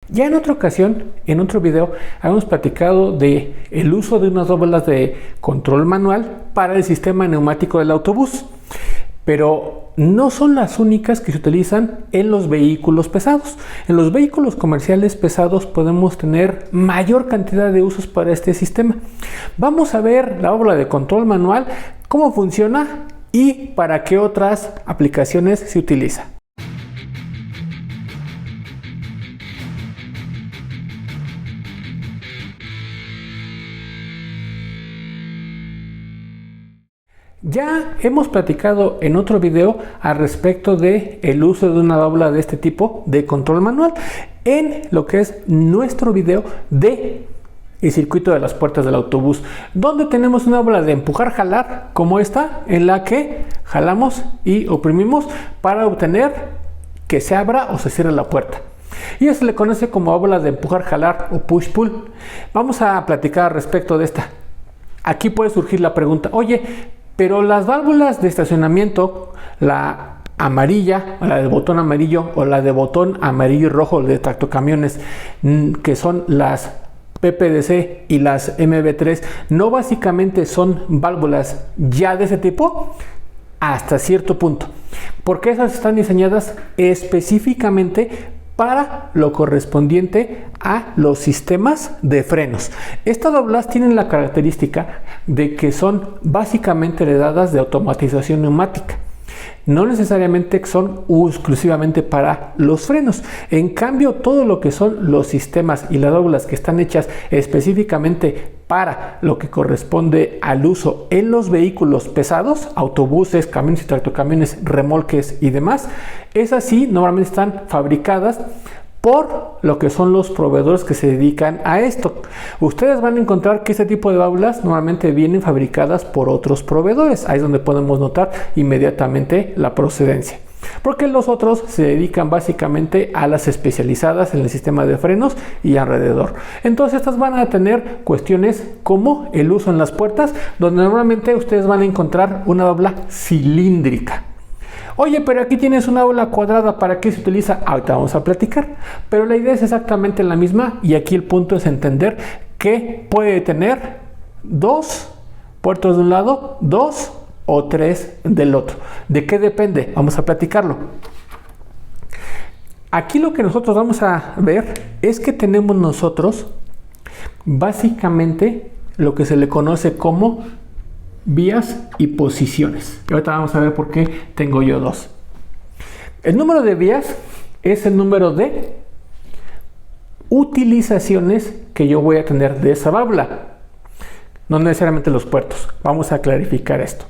Ya en otra ocasión, en otro video, habíamos platicado de el uso de unas válvulas de control manual para el sistema neumático del autobús, pero no son las únicas que se utilizan en los vehículos pesados. En los vehículos comerciales pesados podemos tener mayor cantidad de usos para este sistema. Vamos a ver la válvula de control manual, cómo funciona y para qué otras aplicaciones se utiliza. Ya hemos platicado en otro video al respecto de el uso de una válvula de este tipo de control manual en lo que es nuestro video de el circuito de las puertas del autobús, donde tenemos una válvula de empujar-jalar como esta, en la que jalamos y oprimimos para obtener que se abra o se cierre la puerta. Y eso se le conoce como válvula de empujar-jalar o push-pull. Vamos a platicar al respecto de esta. Aquí puede surgir la pregunta, oye, pero las válvulas de estacionamiento, la amarilla, o la de botón amarillo, o la de botón amarillo y rojo de tractocamiones, que son las PPDC y las MB3, ¿no básicamente son válvulas ya de ese tipo? Hasta cierto punto, porque esas están diseñadas específicamente para lo correspondiente a los sistemas de frenos. Estas válvulas tienen la característica de que son básicamente heredadas de automatización neumática. No necesariamente son exclusivamente para los frenos. En cambio, todo lo que son los sistemas y las válvulas que están hechas específicamente para lo que corresponde al uso en los vehículos pesados, autobuses, camiones y tractocamiones, remolques y demás, esas sí normalmente están fabricadas por lo que son los proveedores que se dedican a esto. Ustedes van a encontrar que este tipo de válvulas normalmente vienen fabricadas por otros proveedores. Ahí es donde podemos notar inmediatamente la procedencia, porque los otros se dedican básicamente a las especializadas en el sistema de frenos y alrededor. Entonces estas van a tener cuestiones como el uso en las puertas, donde normalmente ustedes van a encontrar una válvula cilíndrica. Oye, pero aquí tienes una válvula cuadrada, ¿para qué se utiliza? Ahorita vamos a platicar, pero la idea es exactamente la misma y aquí el punto es entender que puede tener dos puertos de un lado, dos o tres del otro. ¿De qué depende? Vamos a platicarlo. Aquí lo que nosotros vamos a ver es que tenemos nosotros básicamente lo que se le conoce como vías y posiciones. Y ahorita vamos a ver por qué tengo yo dos. El número de vías es el número de utilizaciones que yo voy a tener de esa válvula, no necesariamente los puertos. Vamos a clarificar esto.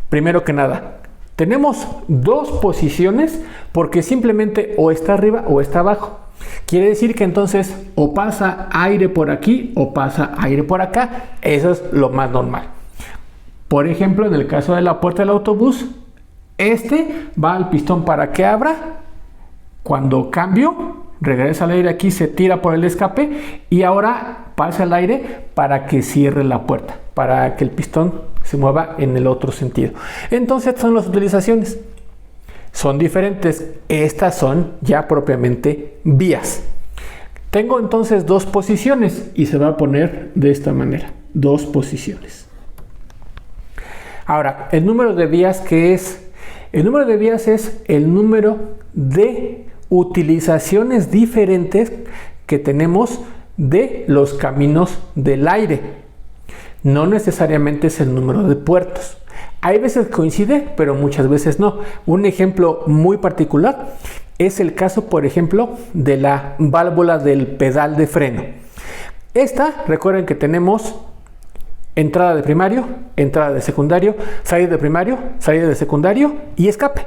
Primero que nada, tenemos dos posiciones porque simplemente o está arriba o está abajo. Quiere decir que entonces o pasa aire por aquí o pasa aire por acá. Eso es lo más normal. Por ejemplo, en el caso de la puerta del autobús, este va al pistón para que abra. Cuando cambio, regresa el aire aquí, se tira por el escape y ahora pasa el aire para que cierre la puerta, para que el pistón se mueva en el otro sentido. Entonces, estas son las utilizaciones. Son diferentes. Estas son ya propiamente vías. Tengo entonces dos posiciones y se va a poner de esta manera. Dos posiciones. Ahora, el número de vías, ¿qué es? El número de vías es el número de utilizaciones diferentes que tenemos de los caminos del aire. No necesariamente es el número de puertos. Hay veces que coincide, pero muchas veces no. Un ejemplo muy particular es el caso, por ejemplo, de la válvula del pedal de freno. Esta, recuerden que tenemos entrada de primario, entrada de secundario, salida de primario, salida de secundario y escape.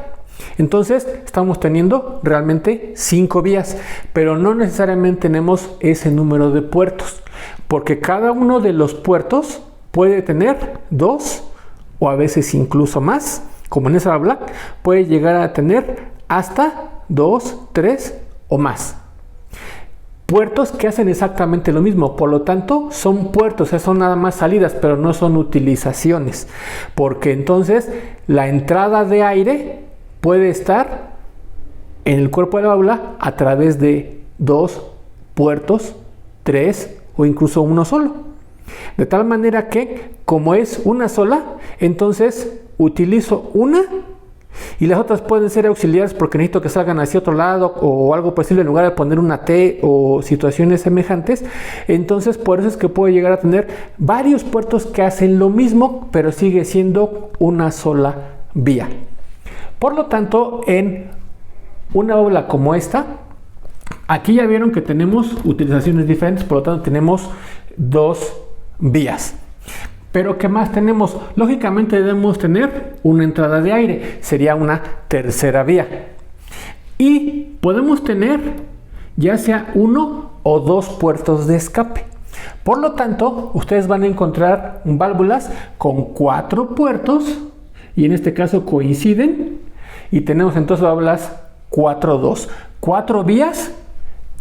Entonces estamos teniendo realmente 5 vías, pero no necesariamente tenemos ese número de puertos, porque cada uno de los puertos puede tener 2 o a veces incluso más, como en esa válvula, puede llegar a tener hasta 2, 3 o más. Puertos que hacen exactamente lo mismo, por lo tanto son puertos, son nada más salidas, pero no son utilizaciones, porque entonces la entrada de aire puede estar en el cuerpo de la válvula a través de 2 puertos, 3 o incluso uno solo. De tal manera que, como es una sola, entonces utilizo una y las otras pueden ser auxiliares porque necesito que salgan hacia otro lado o algo posible en lugar de poner una T o situaciones semejantes. Entonces por eso es que puedo llegar a tener varios puertos que hacen lo mismo, pero sigue siendo una sola vía. Por lo tanto, en una válvula como esta, aquí ya vieron que tenemos utilizaciones diferentes, por lo tanto tenemos 2 vías. Pero ¿qué más tenemos? Lógicamente debemos tener una entrada de aire, sería una tercera vía. Y podemos tener ya sea 1 o 2 puertos de escape. Por lo tanto, ustedes van a encontrar válvulas con 4 puertos y en este caso coinciden. Y tenemos entonces válvulas 4-2. 4 vías,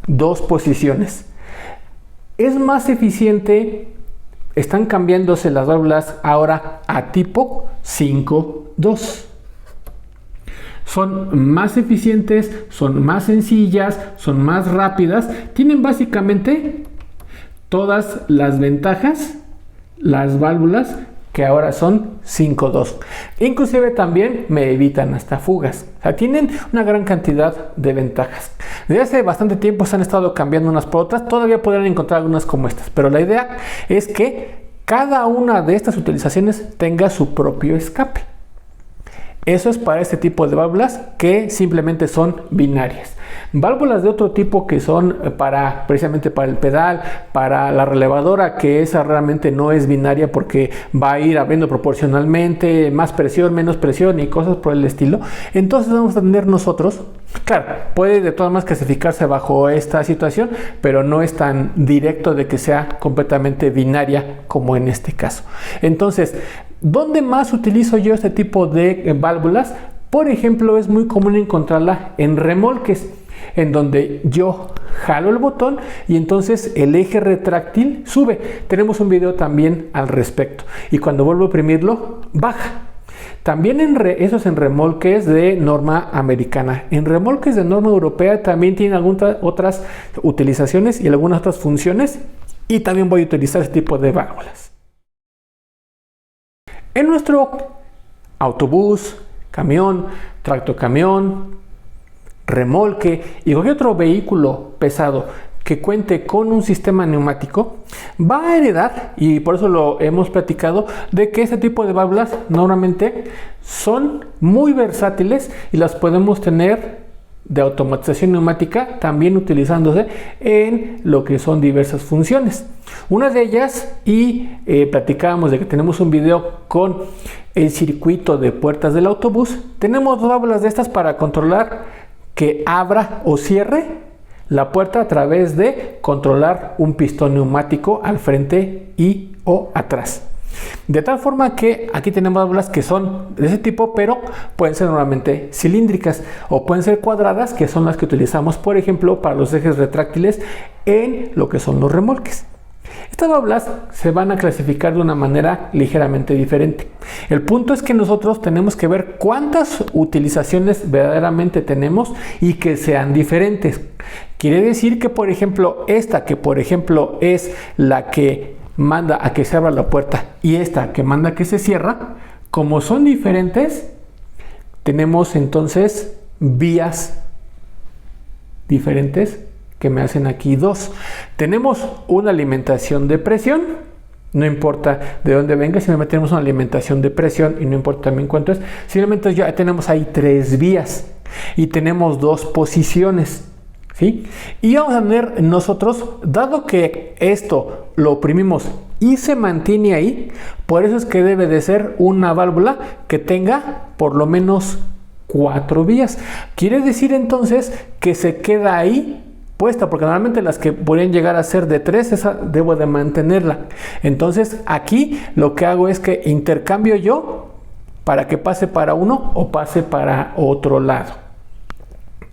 2 posiciones. Es más eficiente. Están cambiándose las válvulas ahora a tipo 5-2. Son más eficientes, son más sencillas, son más rápidas. Tienen básicamente todas las ventajas, las válvulas que ahora son 5-2. Inclusive también me evitan hasta fugas. O sea, tienen una gran cantidad de ventajas. Desde hace bastante tiempo se han estado cambiando unas por otras. Todavía podrán encontrar algunas como estas. Pero la idea es que cada una de estas utilizaciones tenga su propio escape. Eso es para este tipo de válvulas que simplemente son binarias. Válvulas de otro tipo que son precisamente para el pedal, para la relevadora, que esa realmente no es binaria porque va a ir abriendo proporcionalmente, más presión, menos presión y cosas por el estilo. Entonces vamos a tener nosotros, claro, puede de todas maneras clasificarse bajo esta situación, pero no es tan directo de que sea completamente binaria como en este caso. Entonces, ¿dónde más utilizo yo este tipo de válvulas? Por ejemplo, es muy común encontrarla en remolques, en donde yo jalo el botón y entonces el eje retráctil sube. Tenemos un video también al respecto. Y cuando vuelvo a oprimirlo, baja. También eso es en remolques de norma americana. En remolques de norma europea también tienen algunas otras utilizaciones y algunas otras funciones. Y también voy a utilizar este tipo de válvulas. En nuestro autobús, camión, tractocamión, remolque y cualquier otro vehículo pesado que cuente con un sistema neumático, va a heredar, y por eso lo hemos platicado, de que este tipo de válvulas normalmente son muy versátiles y las podemos tener de automatización neumática, también utilizándose en lo que son diversas funciones. Una de ellas, y platicábamos de que tenemos un video con el circuito de puertas del autobús, tenemos 2 válvulas de estas para controlar que abra o cierre la puerta a través de controlar un pistón neumático al frente y o atrás. De tal forma que aquí tenemos válvulas que son de ese tipo, pero pueden ser normalmente cilíndricas o pueden ser cuadradas, que son las que utilizamos, por ejemplo, para los ejes retráctiles en lo que son los remolques. Estas válvulas se van a clasificar de una manera ligeramente diferente. El punto es que nosotros tenemos que ver cuántas utilizaciones verdaderamente tenemos y que sean diferentes. Quiere decir que, por ejemplo, esta que por ejemplo es la que manda a que se abra la puerta y esta que manda a que se cierra, como son diferentes, tenemos entonces vías diferentes que me hacen aquí 2. Tenemos una alimentación de presión, no importa de dónde venga, simplemente tenemos una alimentación de presión y no importa también cuánto es, simplemente ya tenemos ahí 3 vías y tenemos 2 posiciones, ¿sí? Y vamos a tener nosotros, dado que esto lo oprimimos y se mantiene ahí, por eso es que debe de ser una válvula que tenga por lo menos 4 vías. Quiere decir entonces que se queda ahí puesta, porque normalmente las que podrían llegar a ser de 3, esa debo de mantenerla. Entonces aquí lo que hago es que intercambio yo para que pase para uno o pase para otro lado.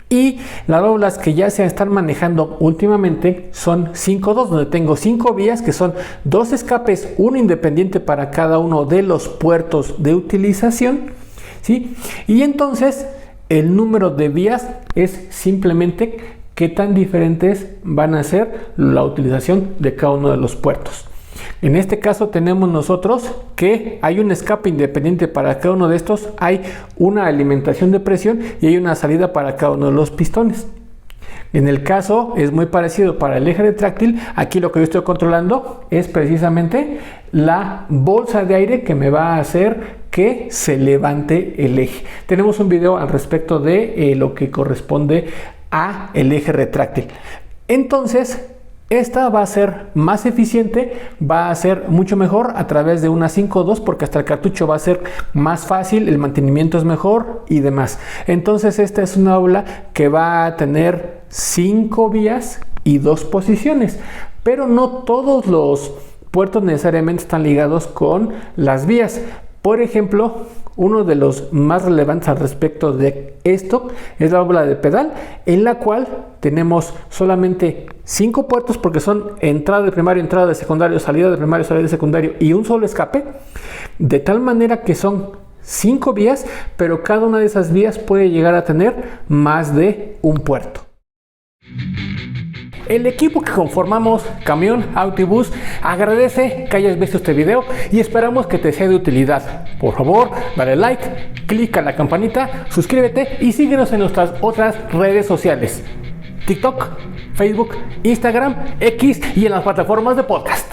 Y las válvulas que ya se están manejando últimamente son 5-2, donde tengo 5 vías que son 2 escapes, uno independiente para cada uno de los puertos de utilización, ¿sí? Y entonces el número de vías es simplemente qué tan diferentes van a ser la utilización de cada uno de los puertos. En este caso tenemos nosotros que hay un escape independiente para cada uno de estos, hay una alimentación de presión y hay una salida para cada uno de los pistones. En el caso es muy parecido para el eje retráctil. Aquí lo que yo estoy controlando es precisamente la bolsa de aire que me va a hacer que se levante el eje. Tenemos un video al respecto de lo que corresponde a el eje retráctil. Entonces, esta va a ser más eficiente, va a ser mucho mejor a través de una 5.2 porque hasta el cartucho va a ser más fácil, el mantenimiento es mejor y demás. Entonces esta es una válvula que va a tener 5 vías y 2 posiciones, pero no todos los puertos necesariamente están ligados con las vías. Por ejemplo, uno de los más relevantes al respecto de esto es la válvula de pedal, en la cual tenemos solamente 5 puertos porque son entrada de primario, entrada de secundario, salida de primario, salida de secundario y un solo escape, de tal manera que son 5 vías, pero cada una de esas vías puede llegar a tener más de un puerto. El equipo que conformamos Camión Auto y Bus agradece que hayas visto este video y esperamos que te sea de utilidad. Por favor, dale like, clica en la campanita, suscríbete y síguenos en nuestras otras redes sociales: TikTok, Facebook, Instagram, X y en las plataformas de podcast.